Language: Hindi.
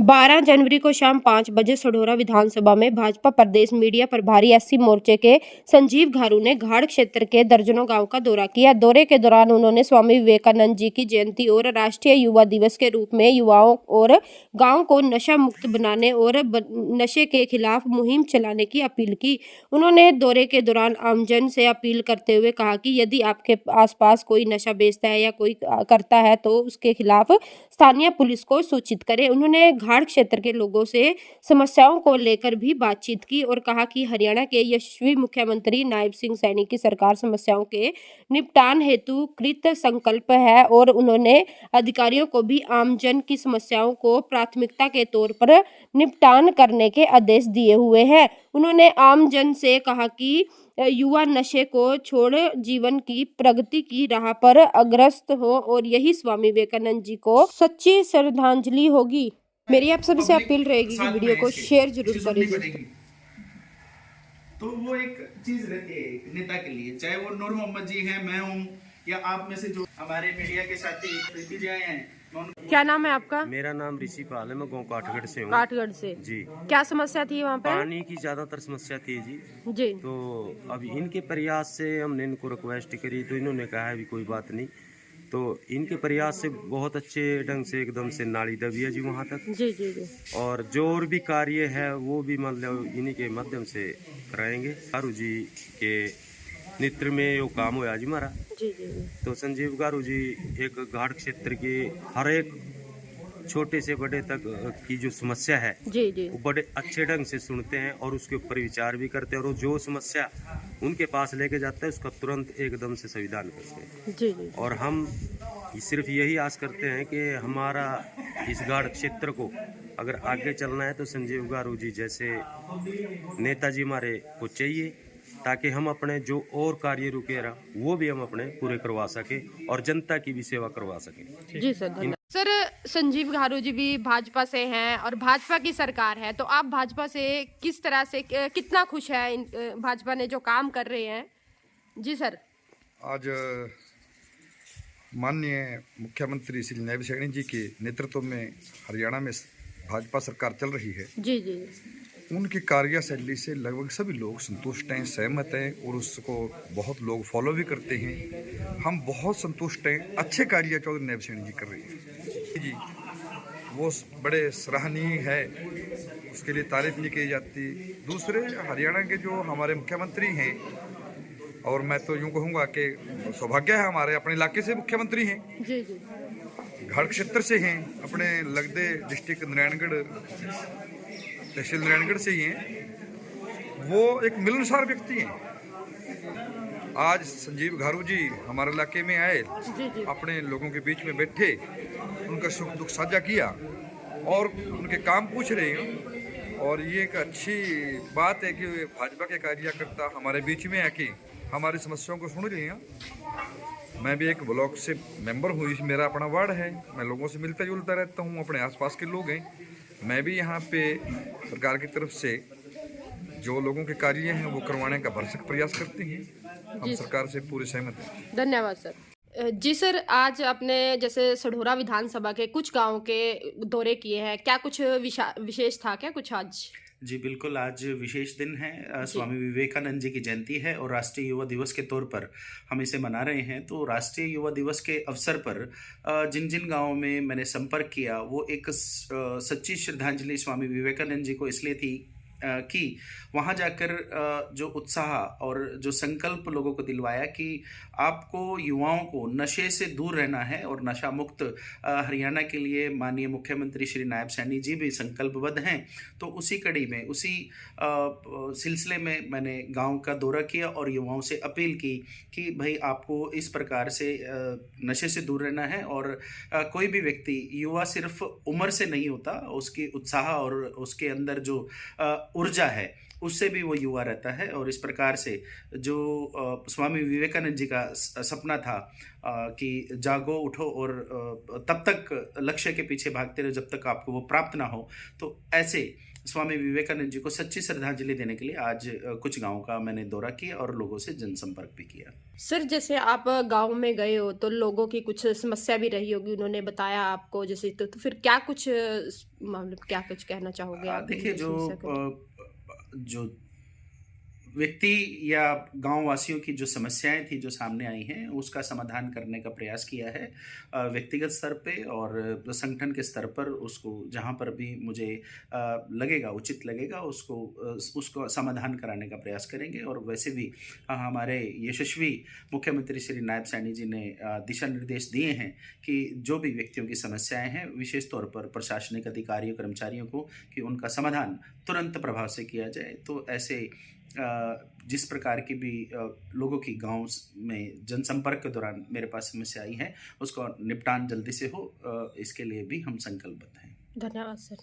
12 जनवरी को शाम 5 बजे सढौरा विधानसभा में भाजपा प्रदेश मीडिया प्रभारी एससी मोर्चे के संजीव घारू ने घाट क्षेत्र के दर्जनों गांव का दौरा किया। दौरे के दौरान उन्होंने स्वामी विवेकानंद जी की जयंती और राष्ट्रीय युवा दिवस के रूप में युवाओं और गांव को नशा मुक्त बनाने और नशे के खिलाफ मुहिम चलाने की अपील की। उन्होंने दौरे के दौरान आमजन से अपील करते हुए कहा कि यदि आपके आसपास कोई नशा बेचता है या कोई करता है तो उसके खिलाफ स्थानीय पुलिस को सूचित करें। उन्होंने घाट क्षेत्र के लोगों से समस्याओं को लेकर भी बातचीत की और कहा कि हरियाणा के यशस्वी मुख्यमंत्री नायब सिंह सैनी की सरकार समस्याओं के निपटान हेतु कृत संकल्प है और उन्होंने अधिकारियों को भी आमजन की समस्याओं को प्राथमिकता के तौर पर निपटान करने के आदेश दिए हुए हैं। उन्होंने आमजन से कहा कि युवा नशे को छोड़ जीवन की प्रगति की राह पर अग्रसर हो और यही स्वामी विवेकानंद जी को सच्ची श्रद्धांजलि होगी। मेरी आप सभी से अपील रहेगी कि वीडियो को शेयर जरूर करें। तो वो एक चीज रहती है एक नेता के लिए, चाहे वो नूर मोहम्मद जी हैं, मैं हूँ, या आप में से जो हमारे मीडिया के साथी प्रीति जी आए हैं। क्या नाम है आपका? मेरा नाम ऋषि पाल है, मैं गाँव काठगढ़ से हूँ। काठगढ़ से जी। क्या समस्या थी वहाँ पे? पानी की ज्यादातर समस्या थी जी। जी। तो अब इनके प्रयास से हमने इनको रिक्वेस्ट करी तो इन्होंने कहा है भी कोई बात नहीं। तो इनके प्रयास से बहुत अच्छे ढंग से एकदम से नाली दबी है जी वहाँ तक। जी जी जी। और जो और भी कार्य है वो भी मतलब इन्हीं के माध्यम से कराएंगे। गारू जी के नेतृत्व में यो काम हुआ जी हमारा। जी जी जी। तो संजीव गारू जी एक घाट क्षेत्र के हर एक छोटे से बड़े तक की जो समस्या है जी जी। वो बड़े अच्छे ढंग से सुनते हैं और उसके ऊपर विचार भी करते हैं और जो समस्या उनके पास लेके जाते हैं उसका तुरंत एकदम से संविधान करते हैं। जी जी। और हम सिर्फ यही आस करते हैं कि हमारा इस घाट क्षेत्र को अगर आगे चलना है तो संजीव गारू जी जैसे नेताजी हमारे को चाहिए, ताकि हम अपने जो और कार्य रुके रहा वो भी हम अपने पूरे करवा सके और जनता की भी सेवा करवा सके। जी सर, धन्यवाद। सर, संजीव घारू जी भी भाजपा से हैं और भाजपा की सरकार है, तो आप भाजपा से किस तरह से कितना खुश है भाजपा ने जो काम कर रहे हैं? जी सर। आज माननीय मुख्यमंत्री श्री नायब सैनी जी के नेतृत्व में हरियाणा में भाजपा सरकार चल रही है। जी जी। उनकी कार्यशैली से लगभग सभी लोग संतुष्ट हैं, सहमत हैं और उसको बहुत लोग फॉलो भी करते हैं। हम बहुत संतुष्ट हैं, अच्छे कार्य चौधरी नायब सैनी जी कर रहे हैं जी। वो बड़े सराहनीय है, उसके लिए तारीफ नहीं की जाती। दूसरे हरियाणा के जो हमारे मुख्यमंत्री हैं, और मैं तो यूँ कहूँगा कि सौभाग्य है हमारे अपने इलाके से मुख्यमंत्री हैं। जी जी। घाट क्षेत्र से हैं, अपने लगदे डिस्ट्रिक्ट नारायणगढ़ तहसील नारायणगढ़ से ही हैं। वो एक मिलनसार व्यक्ति हैं। आज संजीव घारू जी हमारे इलाके में आए, अपने लोगों के बीच में बैठे, उनका सुख दुख साझा किया और उनके काम पूछ रहे हैं। और ये एक अच्छी बात है कि भाजपा के कार्यकर्ता हमारे बीच में आके हमारी समस्याओं को सुन रहे हैं। मैं भी एक ब्लॉक से मेंबर हूँ, मेरा अपना वार्ड है, मैं लोगों से मिलता जुलता रहता हूँ, अपने आसपास के लोग हैं। मैं भी यहाँ पे सरकार की तरफ से जो लोगों के कार्य हैं वो करवाने का भरसक प्रयास करते हैं। हम सरकार से पूरे सहमत हैं। धन्यवाद सर। जी सर, आज आपने जैसे सढौरा विधानसभा के कुछ गांव के दौरे किए हैं, क्या कुछ विशेष था क्या कुछ आज? जी बिल्कुल, आज विशेष दिन है। स्वामी विवेकानंद जी की जयंती है और राष्ट्रीय युवा दिवस के तौर पर हम इसे मना रहे हैं। तो राष्ट्रीय युवा दिवस के अवसर पर जिन जिन गांवों में मैंने संपर्क किया वो एक सच्ची श्रद्धांजलि स्वामी विवेकानंद जी को इसलिए थी कि वहाँ जाकर जो उत्साह और जो संकल्प लोगों को दिलवाया कि आपको युवाओं को नशे से दूर रहना है और नशा मुक्त हरियाणा के लिए माननीय मुख्यमंत्री श्री नायब सैनी जी भी संकल्पबद्ध हैं। तो उसी कड़ी में, उसी सिलसिले में मैंने गांव का दौरा किया और युवाओं से अपील की कि भाई आपको इस प्रकार से नशे से दूर रहना है और कोई भी व्यक्ति, युवा सिर्फ उम्र से नहीं होता, उसकी उत्साह और उसके अंदर जो ऊर्जा है उससे भी वो युवा रहता है। और इस प्रकार से जो स्वामी विवेकानंद जी का सपना था कि जागो उठो और तब तक लक्ष्य के पीछे भागते रहो जब तक आपको वो प्राप्त ना हो, तो ऐसे स्वामी विवेकानंद जी को सच्ची श्रद्धांजलि देने के लिए आज कुछ गांवों का मैंने दौरा किया और लोगों से जनसंपर्क भी किया। सर, जैसे आप गांव में गए हो तो लोगों की कुछ समस्या भी रही होगी, उन्होंने बताया आपको जैसे, तो फिर क्या कुछ मतलब क्या कुछ कहना चाहोगे आप देखिए, इस विषय को? जो व्यक्ति या गांव वासियों की जो समस्याएं थी जो सामने आई हैं उसका समाधान करने का प्रयास किया है व्यक्तिगत स्तर पे और संगठन के स्तर पर। उसको जहां पर भी मुझे लगेगा, उचित लगेगा, उसको समाधान कराने का प्रयास करेंगे। और वैसे भी हमारे यशस्वी मुख्यमंत्री श्री नायब सैनी जी ने दिशा निर्देश दिए हैं कि जो भी व्यक्तियों की समस्याएं हैं विशेष तौर पर प्रशासनिक अधिकारियों कर्मचारियों को, कि उनका समाधान तुरंत प्रभाव से किया जाए। तो ऐसे जिस प्रकार की भी लोगों की गांव में जनसंपर्क के दौरान मेरे पास समस्या आई है उसका निपटान जल्दी से हो, इसके लिए भी हम संकल्पबद्ध हैं। धन्यवाद सर।